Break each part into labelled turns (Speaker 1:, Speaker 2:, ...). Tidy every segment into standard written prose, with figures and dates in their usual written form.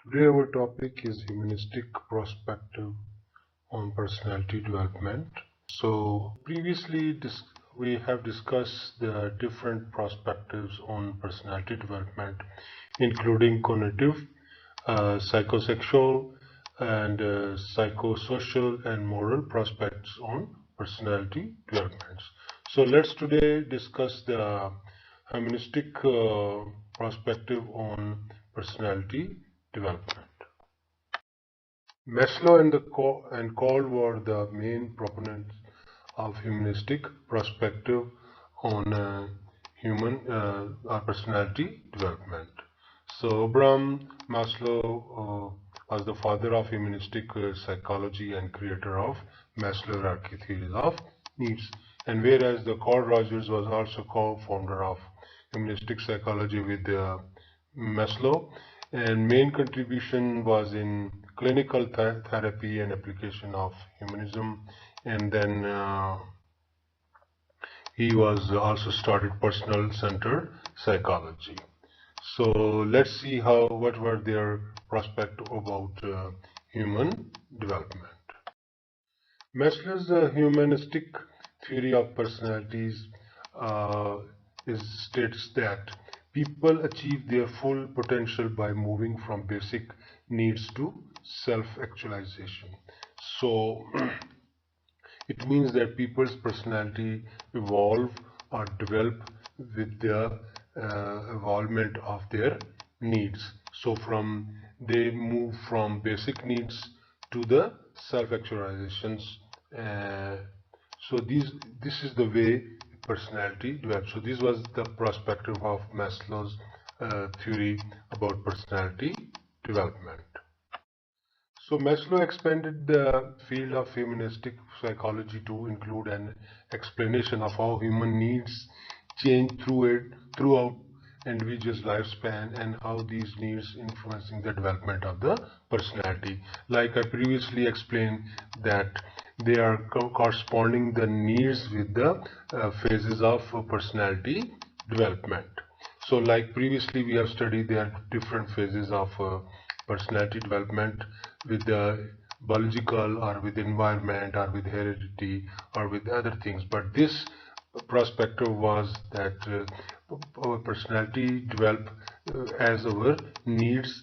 Speaker 1: Today our topic is humanistic perspective on personality development. So previously we have discussed the different perspectives on personality development, including cognitive, psychosexual, and psychosocial and moral prospects on personality developments. So let's today discuss the humanistic perspective on personality development. Maslow and Cole were the main proponents of humanistic perspective on human personality development. So Abraham Maslow was the father of humanistic psychology and creator of Maslow hierarchy theory of needs. And whereas the Carl Rogers was also co-founder of humanistic psychology with Maslow, and main contribution was in clinical therapy and application of humanism, and then he was also started personal centered psychology. So let's see what were their prospect about human development. Maslow's humanistic theory of personalities uh, states that people achieve their full potential by moving from basic needs to self-actualization. So it means that people's personality evolve or develop with the evolvement of their needs. So they move from basic needs to the self-actualizations. Uh, so this is the way personality develops. So this was the perspective of Maslow's theory about personality development. So Maslow expanded the field of humanistic psychology to include an explanation of how human needs change throughout individual's lifespan and how these needs influencing the development of the personality. Like I previously explained that they are corresponding the needs with the phases of personality development. So like previously we have studied there are different phases of personality development with the biological or with environment or with heredity or with other things. But this perspective was that our personality develop as our needs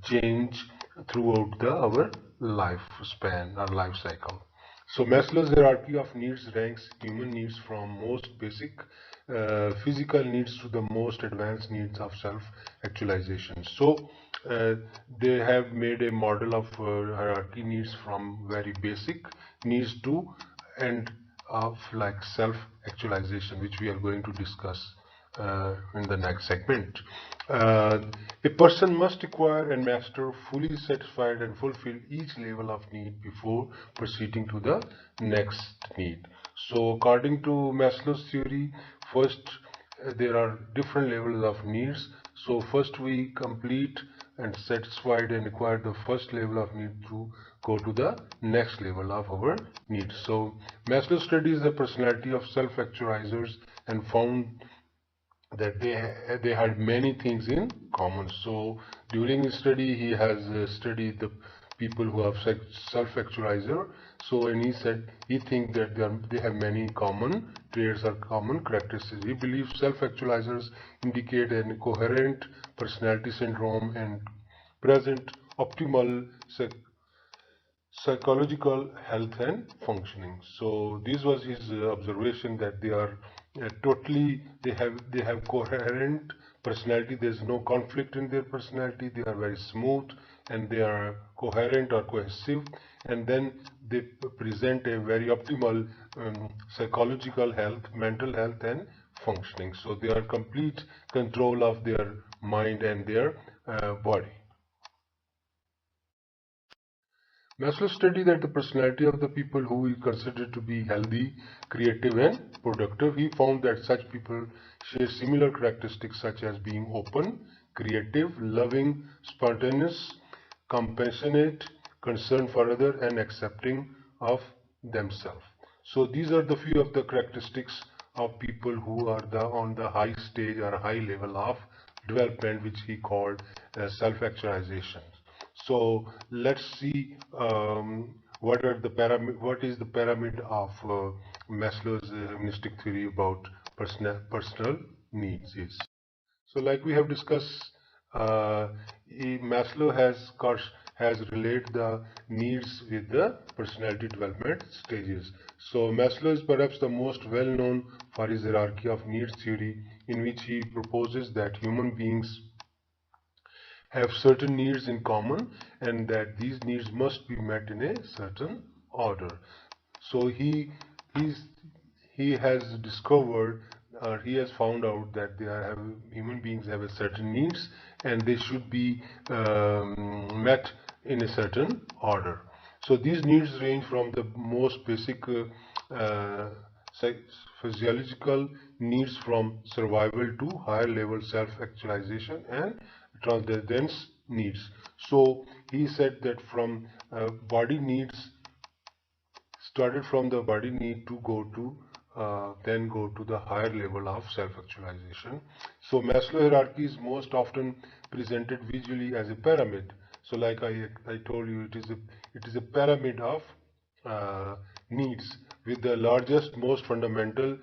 Speaker 1: change throughout our lifespan or life cycle. So Maslow's hierarchy of needs ranks human needs from most basic physical needs to the most advanced needs of self-actualization. So uh, they have made a model of hierarchy needs from very basic needs to end of like self-actualization, which we are going to discuss in the next segment. Uh, a person must acquire and master fully satisfied and fulfill each level of need before proceeding to the next need. So according to Maslow's theory, first there are different levels of needs. So first we complete and satisfied and acquire the first level of need to go to the next level of our needs. So Maslow studies the personality of self-actualizers and found that they had many things in common. So during his study, he has studied the people who have self-actualizer. So and he said he thinks that they have many common traits or common characteristics. He believes self-actualizers indicate a coherent personality syndrome and present optimal psychological health and functioning. So this was his observation that they are they have coherent personality. There is no conflict in their personality. They are very smooth and they are coherent or cohesive, and then they present a very optimal psychological health, mental health and functioning. So they are complete control of their mind and their body. Maslow studied that the personality of the people who he considered to be healthy, creative and productive. He found that such people share similar characteristics such as being open, creative, loving, spontaneous, compassionate, concerned for others and accepting of themselves. So these are the few of the characteristics of people who are on the high stage or high level of development, which he called self-actualization. So let's see what is the pyramid of Maslow's humanistic theory about personal needs is. So, like we have discussed, Maslow has related the needs with the personality development stages. So, Maslow is perhaps the most well known for his hierarchy of needs theory, in which he proposes that human beings have certain needs in common and that these needs must be met in a certain order. So he's he has discovered or he has found out that human beings have a certain needs and they should be met in a certain order. So these needs range from the most basic physiological needs from survival to higher level self-actualization and transcendence needs. So he said that from body needs started from the body need to go to then go to the higher level of self-actualization. So Maslow hierarchy is most often presented visually as a pyramid. So like I told you, it is a pyramid of needs with the largest, most fundamental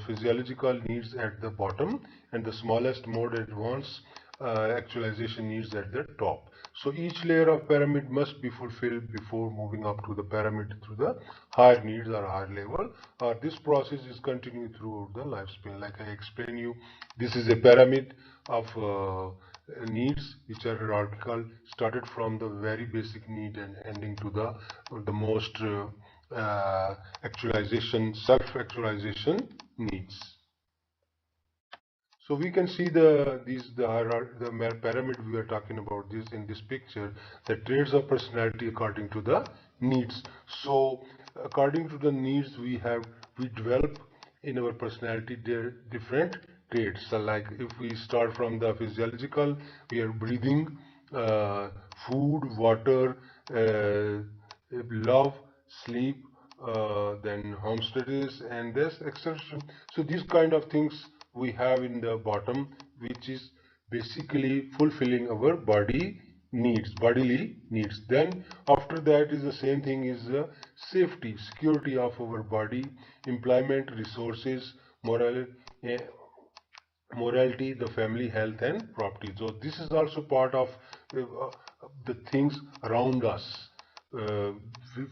Speaker 1: physiological needs at the bottom and the smallest, more advanced actualization needs at the top. So each layer of pyramid must be fulfilled before moving up to the pyramid through the higher needs or higher level. This process is continued throughout the lifespan. Like I explained you, this is a pyramid of needs which are hierarchical, started from the very basic need and ending to the most actualization, self-actualization needs. So we can see the pyramid we are talking about this in this picture, the traits of personality according to the needs. So according to the needs we develop in our personality different traits. So like if we start from the physiological, we are breathing, food, water, love, sleep, then homesteaders and this exception. So these kind of things we have in the bottom, which is basically fulfilling our bodily needs. Then after that is the same thing is safety, security of our body, employment, resources, morality, the family, health and property. So this is also part of the things around us, uh,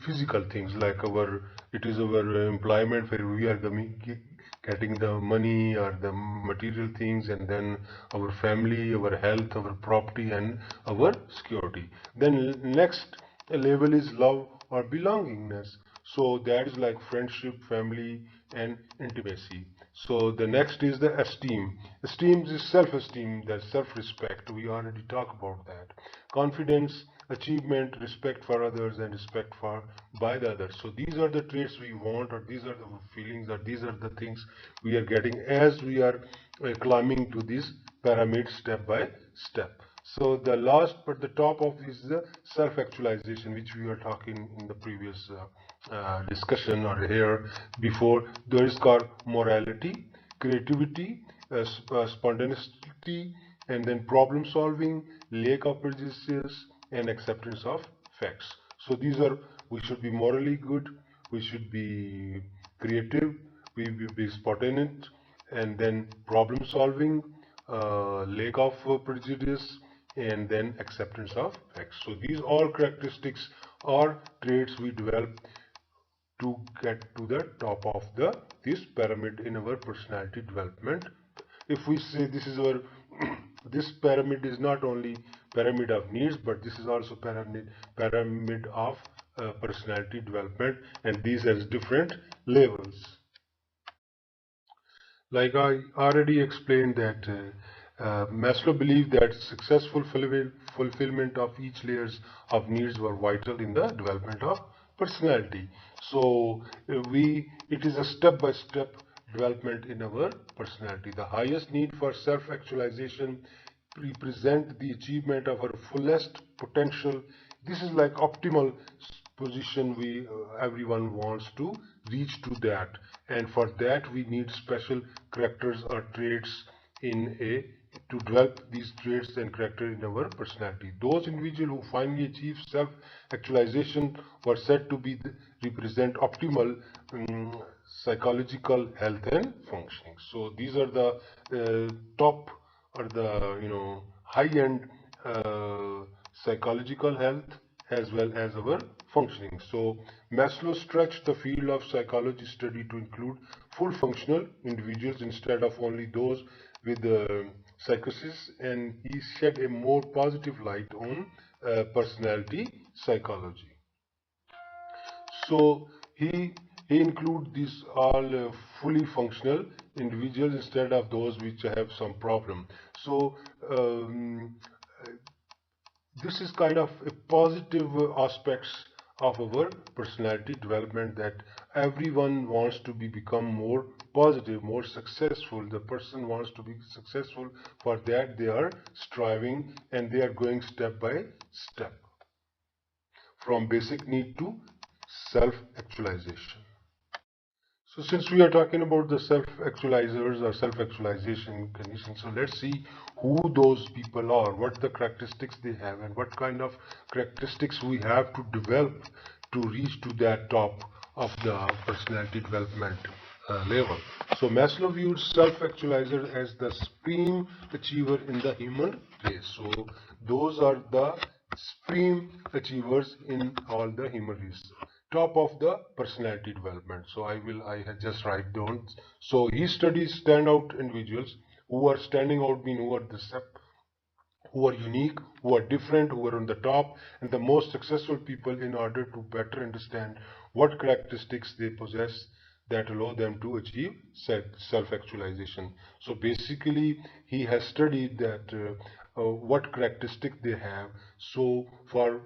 Speaker 1: physical things like it is our employment where we are getting the money or the material things, and then our family, our health, our property and our security. Then next level is love or belongingness. So that is like friendship, family and intimacy. So the next is the esteem. Esteem is self-esteem, that's self-respect. We already talked about that. Confidence, achievement, respect for others and respect for by the others. So these are the traits we want, or these are the feelings, or these are the things we are getting as we are climbing to this pyramid step by step. So the last but the top of is the self-actualization, which we were talking in the previous discussion or here before. There is called morality, creativity, spontaneity, and then problem solving, lack of prejudices, and acceptance of facts. So these are, we should be morally good, we should be creative, we will be spontaneous, and then problem solving, lack of prejudice, and then acceptance of facts. So these all characteristics or traits we develop to get to the top of this pyramid in our personality development. If we say this is our this pyramid is not only pyramid of needs, but this is also pyramid of personality development, and these has different levels. Like I already explained that Maslow believed that successful fulfillment of each layers of needs were vital in the development of personality. So it is a step-by-step development in our personality. The highest need for self-actualization represent the achievement of our fullest potential. This is like optimal position we everyone wants to reach to that, and for that we need special characters or traits in a to develop these traits and character in our personality. Those individuals who finally achieve self-actualization were said to be represent optimal psychological health and functioning. So these are the top or the high-end psychological health as well as our functioning. So Maslow stretched the field of psychology study to include full functional individuals instead of only those with psychosis, and he shed a more positive light on personality psychology. So he include these all fully functional individuals instead of those which have some problem. So this is kind of a positive aspects of our personality development, that everyone wants to become more positive, more successful. The person wants to be successful. For that they are striving, and they are going step by step from basic need to self-actualization. So since we are talking about the self-actualizers or self-actualization conditions, so let's see who those people are, what the characteristics they have, and what kind of characteristics we have to develop to reach to that top of the personality development level. So Maslow viewed self-actualizer as the supreme achiever in the human race. So those are the supreme achievers in all the human race, top of the personality development. So I had just write down. So he studies standout individuals who are standing out, mean who are the who are unique, who are different, who are on the top, and the most successful people, in order to better understand what characteristics they possess that allow them to achieve self-actualization. So basically, he has studied that what characteristic they have. So for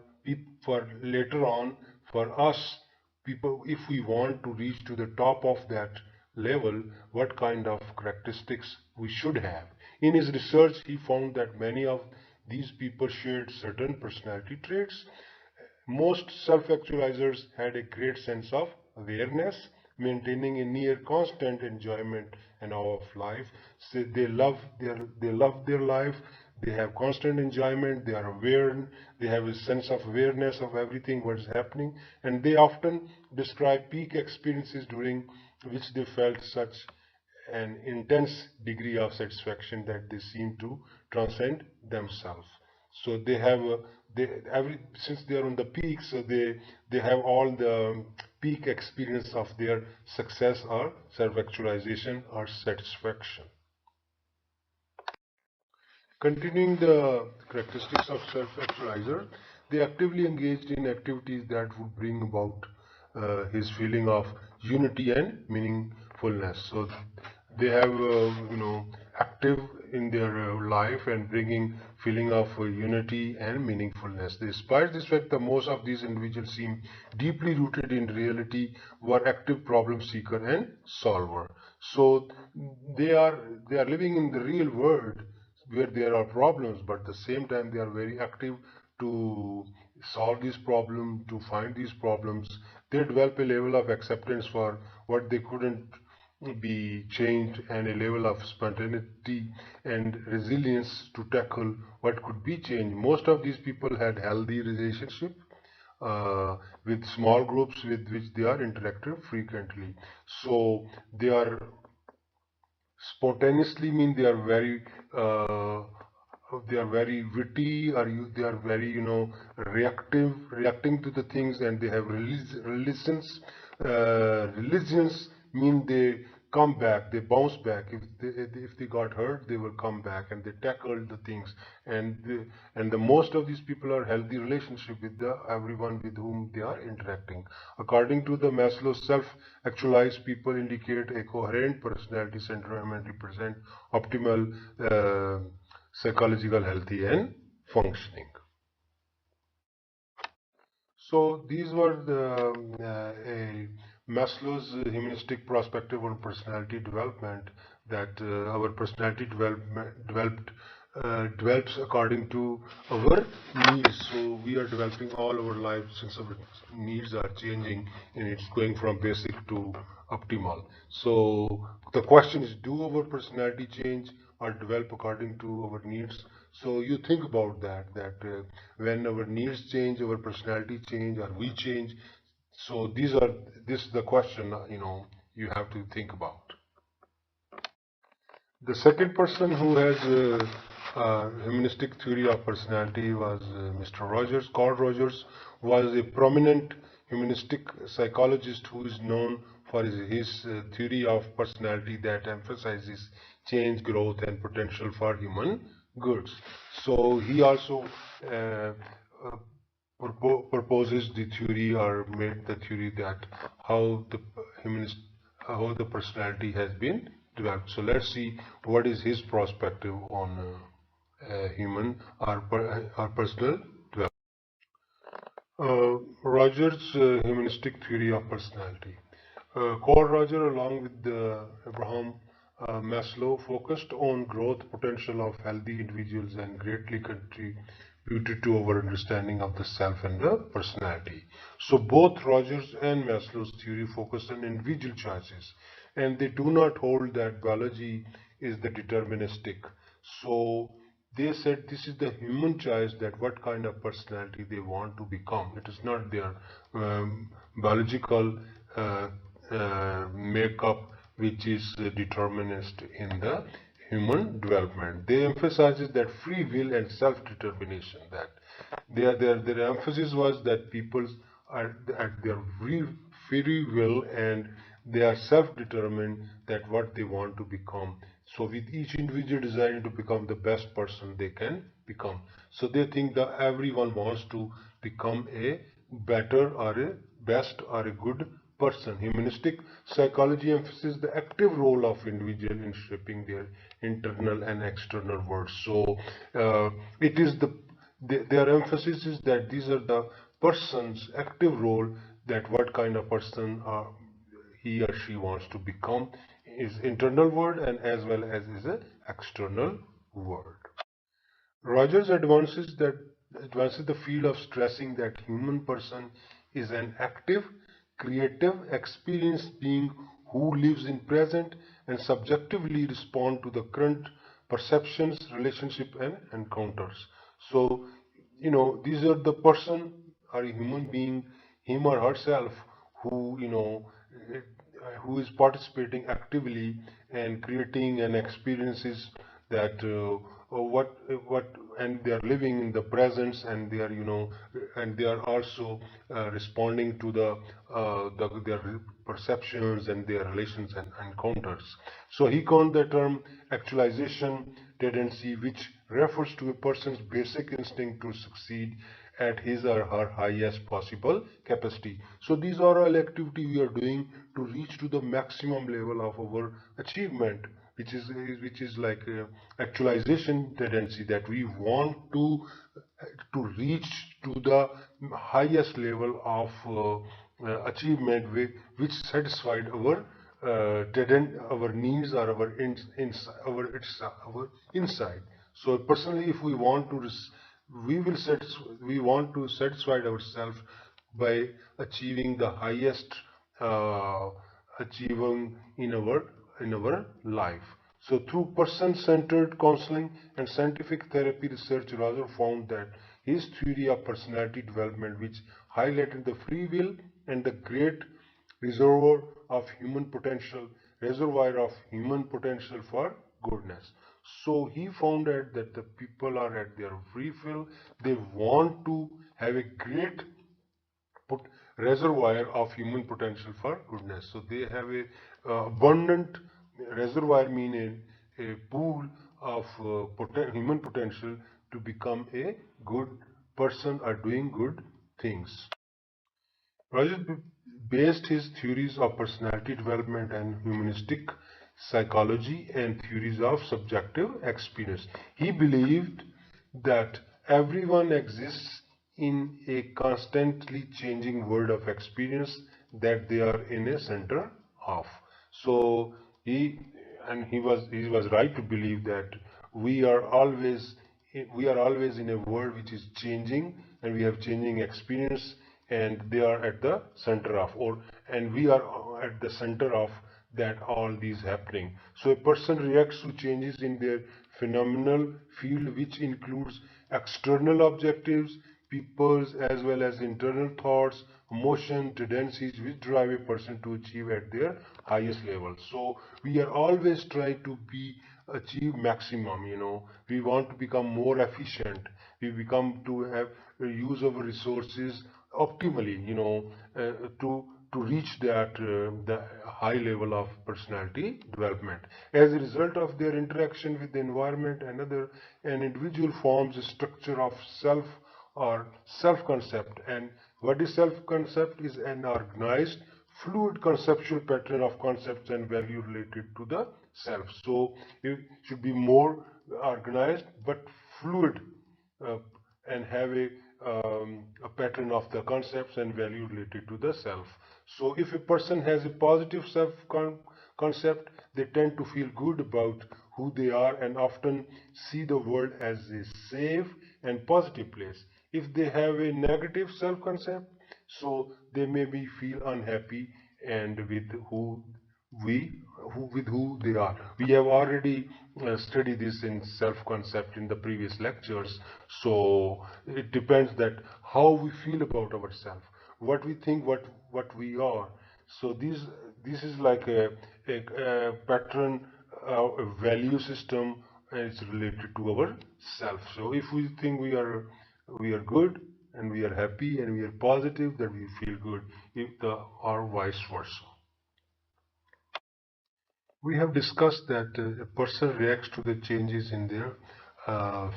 Speaker 1: later on, for us people, if we want to reach to the top of that level, what kind of characteristics we should have. In his research, he found that many of these people shared certain personality traits. Most self-actualizers had a great sense of awareness, maintaining a near constant enjoyment and awe of life. So they love their life. They have constant enjoyment. They are aware. They have a sense of awareness of everything what is happening, and they often describe peak experiences during which they felt such an intense degree of satisfaction that they seem to transcend themselves. So they have since they are on the peak, so they have all the peak experience of their success or self-actualization or satisfaction. Continuing the characteristics of self-actualizer, they actively engaged in activities that would bring about his feeling of unity and meaningfulness. So they have, active in their life and bringing feeling of unity and meaningfulness. Despite this fact, the most of these individuals seem deeply rooted in reality, were active problem seeker and solver. So they are living in the real world where there are problems, but at the same time they are very active to solve these problems, to find these problems. They develop a level of acceptance for what they couldn't be changed, and a level of spontaneity and resilience to tackle what could be changed. Most of these people had healthy relationship with small groups with which they are interactive frequently. So they are spontaneously, mean uh, they are very witty, or they are very reacting to the things, and they have religions mean they come back, they bounce back. If they got hurt, they will come back and they tackle the things. And the most of these people are healthy relationship with the everyone with whom they are interacting. According to the Maslow, self-actualized people indicate a coherent personality syndrome and represent optimal psychological healthy and functioning. So these were Maslow's humanistic perspective on personality development, that our personality develops according to our needs. So we are developing all our lives since our needs are changing, and it's going from basic to optimal. So the question is, do our personality change are developed according to our needs. So you think about that when our needs change, our personality change, or we change. So this is the question you have to think about. The second person who has humanistic theory of personality was Mr. Rogers. Carl Rogers was a prominent humanistic psychologist who is known for his theory of personality that emphasizes change, growth, and potential for human goods. So he also uh, proposes the theory or made the theory that how the humanist how the personality has been developed. So let's see what is his perspective on human or personal development. Rogers' humanistic theory of personality. Carl Roger, along with Abraham Maslow, focused on growth potential of healthy individuals and greatly contributed to our understanding of the self and the personality. So both Rogers and Maslow's theory focus on individual choices, and they do not hold that biology is the deterministic. So they said this is the human choice that what kind of personality they want to become. It is not their biological makeup which is determinist in the human development. They emphasizes that free will and self-determination. That their emphasis was that people are at their free will and they are self-determined that what they want to become. So with each individual deciding to become the best person they can become. So they think that everyone wants to become a better or a best or a good person. Humanistic psychology emphasizes the active role of individual in shaping their internal and external world. So it is their emphasis is that these are the person's active role, that what kind of person he or she wants to become, is internal world and as well as is a external world. Rogers advances the field of stressing that human person is an active, creative, experienced being who lives in present and subjectively respond to the current perceptions, relationship and encounters. So, these are the person or a human being, him or herself, who, who is participating actively and creating and experiences that what and they are living in the presence, and they are and they are also responding to their perceptions and their relations and encounters. So he coined the term actualization tendency, which refers to a person's basic instinct to succeed at his or her highest possible capacity. So these are all activity we are doing to reach to the maximum level of our achievement, which is like actualization tendency, that we want to reach to the highest level of achievement which satisfied our needs or our inside. So personally, if we want to we want to satisfy ourselves by achieving the highest uh, achieving in our life. So through person-centered counseling and scientific therapy research, Roger found that his theory of personality development, which highlighted the free will and the great reservoir of human potential, reservoir of human potential for goodness. So he found out that the people are at their free will. They want to have a great reservoir of human potential for goodness. So they have a abundant reservoir, meaning a pool of human potential to become a good person or doing good things. Rogers based his theories of personality development and humanistic psychology and theories of subjective experience. He believed that everyone exists in a constantly changing world of experience that they are in a center of. So he was right to believe that we are always we are always in a world which is changing, and we have changing experience, and they are at the center of, or and we are at the center of that all these happening. So a person reacts to changes in their phenomenal field, which includes external objectives, people's as well as internal thoughts, emotion, tendencies which drive a person to achieve at their highest level. So we are always trying to be achieve maximum, we want to become more efficient, we become to have use of resources optimally, to reach that the high level of personality development. As a result of their interaction with the environment and other, an individual forms a structure of self or self-concept. And what is self-concept? Is an organized, fluid conceptual pattern of concepts and value related to the self. So it should be more organized but fluid, uh, and have a pattern of the concepts and value related to the self. So if a person has a positive self concept, they tend to feel good about who they are and often see the world as a safe and positive place. If they have a negative self concept, so they may be feel unhappy and we with who they are. We have already studied this in self-concept in the previous lectures. So it depends that how we feel about ourselves, what we think, what we are. So this is like a pattern, a value system is related to our self. So if we think we are good and we are happy and we are positive, that we feel good, if the or vice versa. We have discussed that a person reacts to the changes in their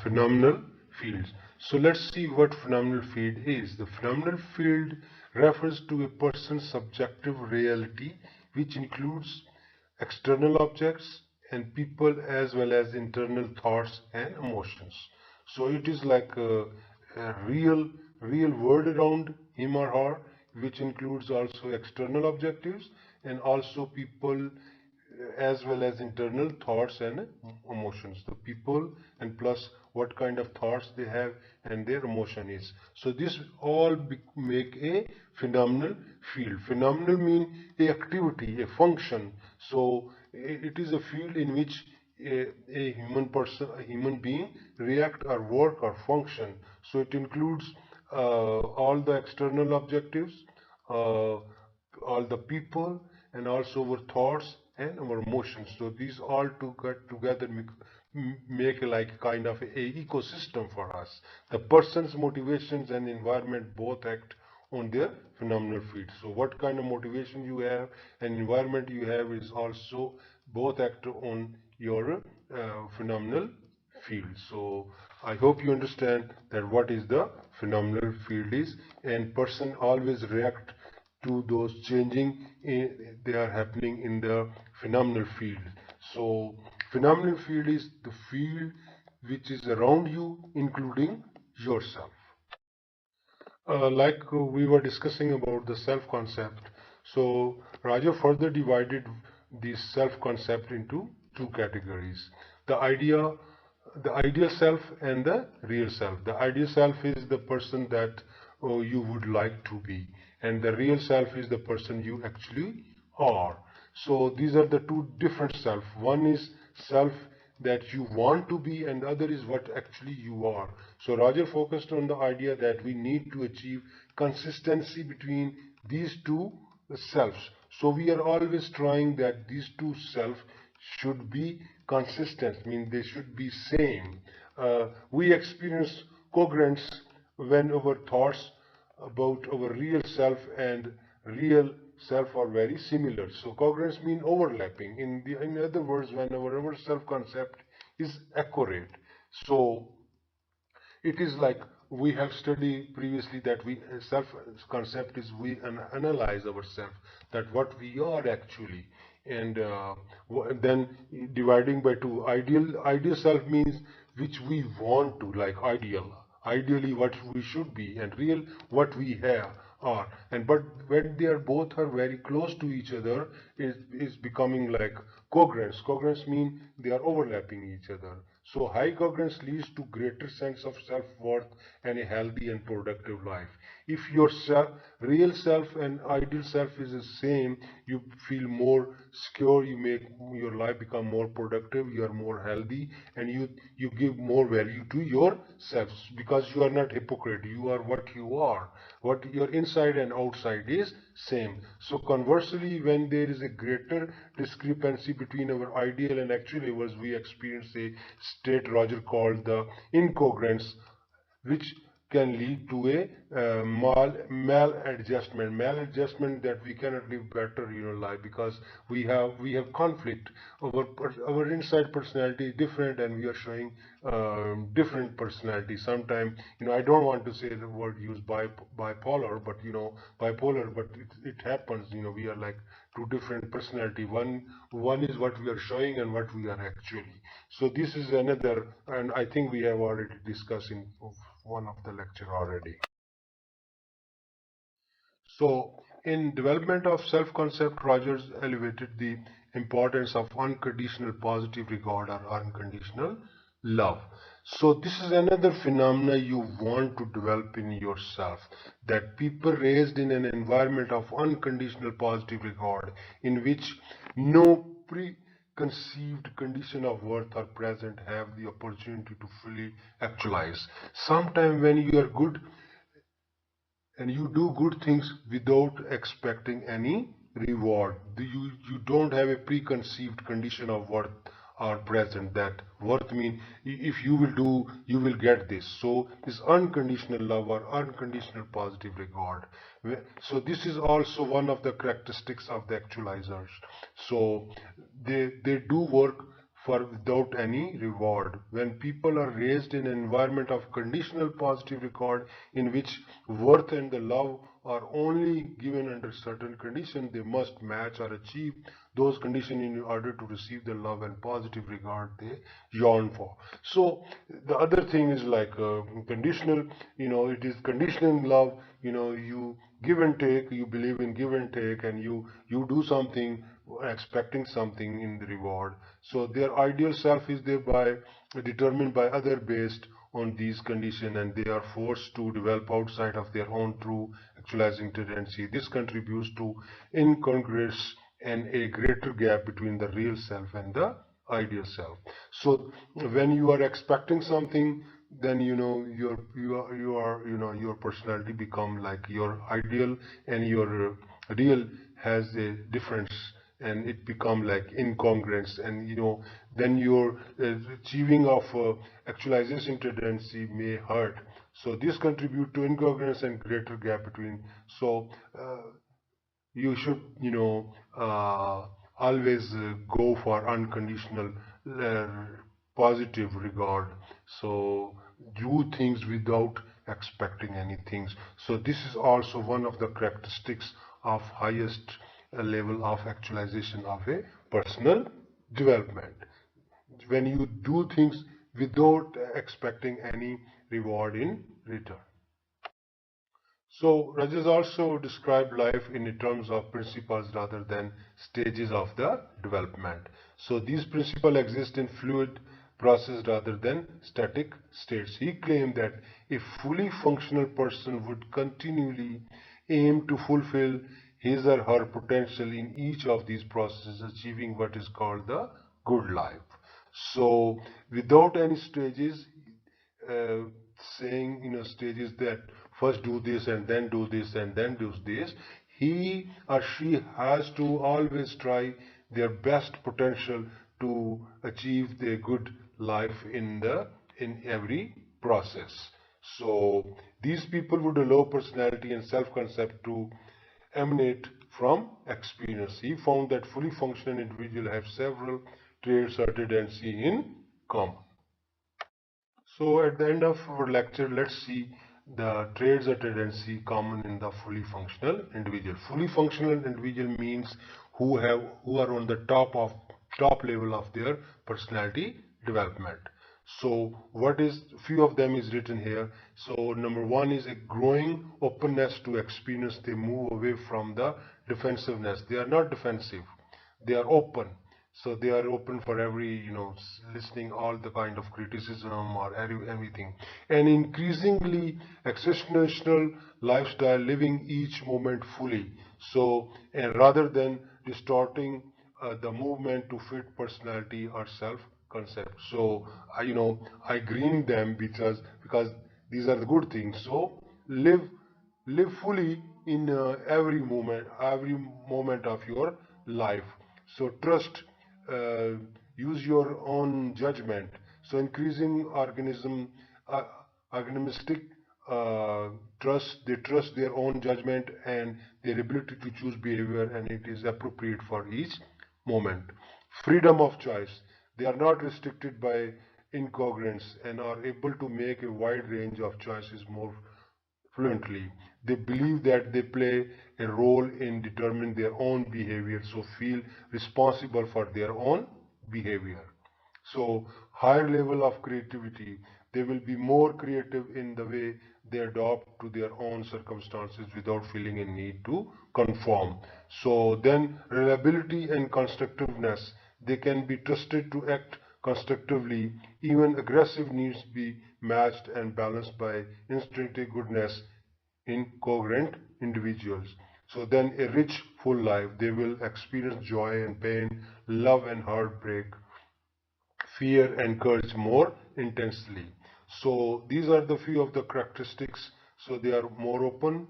Speaker 1: phenomenal fields. So let's see what phenomenal field is. The phenomenal field refers to a person's subjective reality, which includes external objects and people as well as internal thoughts and emotions. So it is like a real world around him or her, which includes also external objectives and also people as well as internal thoughts and emotions. The people and plus what kind of thoughts they have and their emotion is. So this all make a phenomenal field. Phenomenal mean a activity, a function. So it is a field in which a human person, a human being react or work or function. So it includes all the external objectives, uh, all the people, and also our thoughts and our emotions. So these all to get together make like kind of a ecosystem for us. The person's motivations and environment both act on their phenomenal field. So what kind of motivation you have and environment you have is also both act on your phenomenal field. So I hope you understand that what is the phenomenal field is, and person always react to those changing they are happening in the phenomenal field. So phenomenal field is the field which is around you, including yourself. Like we were discussing about the self concept, so Raja further divided the self concept into two categories: the ideal self and the real self. The ideal self is the person that you would like to be, and the real self is the person you actually are. So these are the two different self. One is self that you want to be, and the other is what actually you are. So Roger focused on the idea that we need to achieve consistency between these two selves. So we are always trying that these two self should be consistent, mean they should be same. We experience congruence when our thoughts about our real self and real self are very similar. So congruence means overlapping. In other words, when our self concept is accurate. So it is like we have studied previously that we self concept is we analyze ourselves, that what we are actually, and then dividing by two. Ideal self means which we want to, like ideally what we should be, and real what we have are. And but when they are both are very close to each other, is becoming like congruence. Congruence mean they are overlapping each other. So high congruence leads to greater sense of self-worth and a healthy and productive life. If your real self and ideal self is the same, you feel more secure, you make your life become more productive, you are more healthy, and you give more value to yourself because you are not hypocrite, you are what you are. What your inside and outside is same. So conversely, when there is a greater discrepancy between our ideal and actual levels, we experience a state Roger called the incongruence, which can lead to a maladjustment that we cannot live better life because we have conflict. Our inside personality is different and we are showing different personality. Sometimes I don't want to say the word used bipolar, but bipolar, but it happens. We are like two different personality. One is what we are showing and what we are actually. So this is another, and I think we have already discussed in one of the lecture already. So in development of self-concept, Rogers elevated the importance of unconditional positive regard or unconditional love. So this is another phenomena you want to develop in yourself, that people raised in an environment of unconditional positive regard in which no preconceived condition of worth are present have the opportunity to fully actualize. Sometimes when you are good and you do good things without expecting any reward. You don't have a preconceived condition of worth or present, that worth mean if you will do, you will get this. So this unconditional love or unconditional positive regard. So this is also one of the characteristics of the actualizers. So they do work for without any reward. When people are raised in an environment of conditional positive regard in which worth and the love are only given under certain conditions, they must match or achieve those conditions in order to receive the love and positive regard they yearn for. So the other thing is like conditional, it is conditional love, you give and take, you believe in give and take, and you do something expecting something in the reward. So their ideal self is thereby determined by other based on these conditions, and they are forced to develop outside of their own true actualizing tendency. This contributes to incongruence and a greater gap between the real self and the ideal self. So when you are expecting something, then your personality become like your ideal and your real has a difference, and it become like incongruence, and then your achieving of actualization tendency may hurt. So this contribute to incongruence and greater gap between. So you should always go for unconditional uh, positive regard. So do things without expecting anything. So this is also one of the characteristics of highest level of actualization of a personal development, when you do things without expecting any reward in return. So Rajas also described life in terms of principles rather than stages of the development. So these principles exist in fluid process rather than static states. He claimed that a fully functional person would continually aim to fulfill his or her potential in each of these processes, achieving what is called the good life. So without any stages, uh, saying stages that first do this and then do this and then do this, he or she has to always try their best potential to achieve their good life in every process. So these people would allow personality and self-concept to emanate from experience. He found that fully functional individuals have several traits or tendencies in common. So at the end of our lecture, let's see the traits or tendency common in the fully functional individual. Fully functional individual means who are on the top level of their personality development. So what is few of them is written here. So number one is a growing openness to experience. They move away from the defensiveness. They are not defensive. They are open. So they are open for every, listening all the kind of criticism or everything. And increasingly existential lifestyle, living each moment fully. So, and rather than distorting the movement to fit personality or self-concept. So, I green them because these are the good things. So, live fully in every moment of your life. So trust, uh, use your own judgment. So increasing uh, organistic they trust their own judgment and their ability to choose behavior, and it is appropriate for each moment. Freedom of choice, they are not restricted by incongruence and are able to make a wide range of choices more fluently. They believe that they play a role in determining their own behavior, so feel responsible for their own behavior. So, higher level of creativity, they will be more creative in the way they adopt to their own circumstances without feeling a need to conform. So, then reliability and constructiveness, they can be trusted to act constructively. Even aggressive needs be matched and balanced by instinctive goodness in coherent individuals. So then a rich, full life, they will experience joy and pain, love and heartbreak, fear and courage more intensely. So these are the few of the characteristics. So they are more open,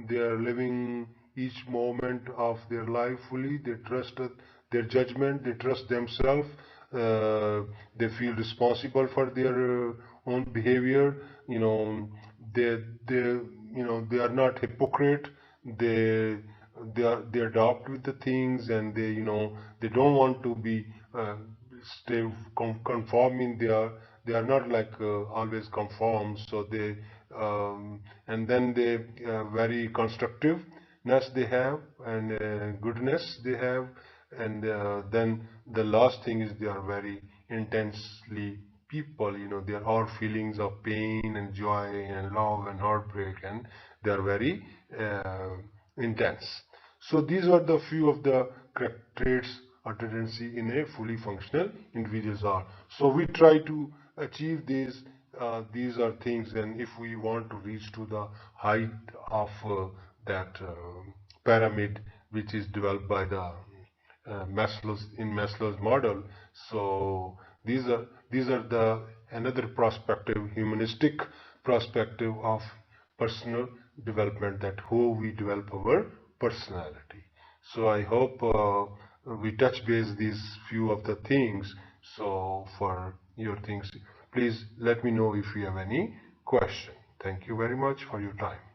Speaker 1: they are living each moment of their life fully, they trust their judgment, they trust themselves, they feel responsible for their own behavior, they they they are not hypocrite, they they adopt with the things, and they don't want to be stay conforming. They are not like always conform. So they and then they very constructiveness they have, and goodness they have, and then the last thing is they are very intensely people. There are feelings of pain and joy and love and heartbreak, and they are very intense. So these are the few of the traits or tendency in a fully functional individuals are. So we try to achieve these. These are things, and if we want to reach to the height of that pyramid, which is developed by the Maslow's model. So these are the another perspective, humanistic perspective of personal development, that how we develop our personality. So I hope we touch base these few of the things. So for your things, please let me know if you have any question. Thank you very much for your time.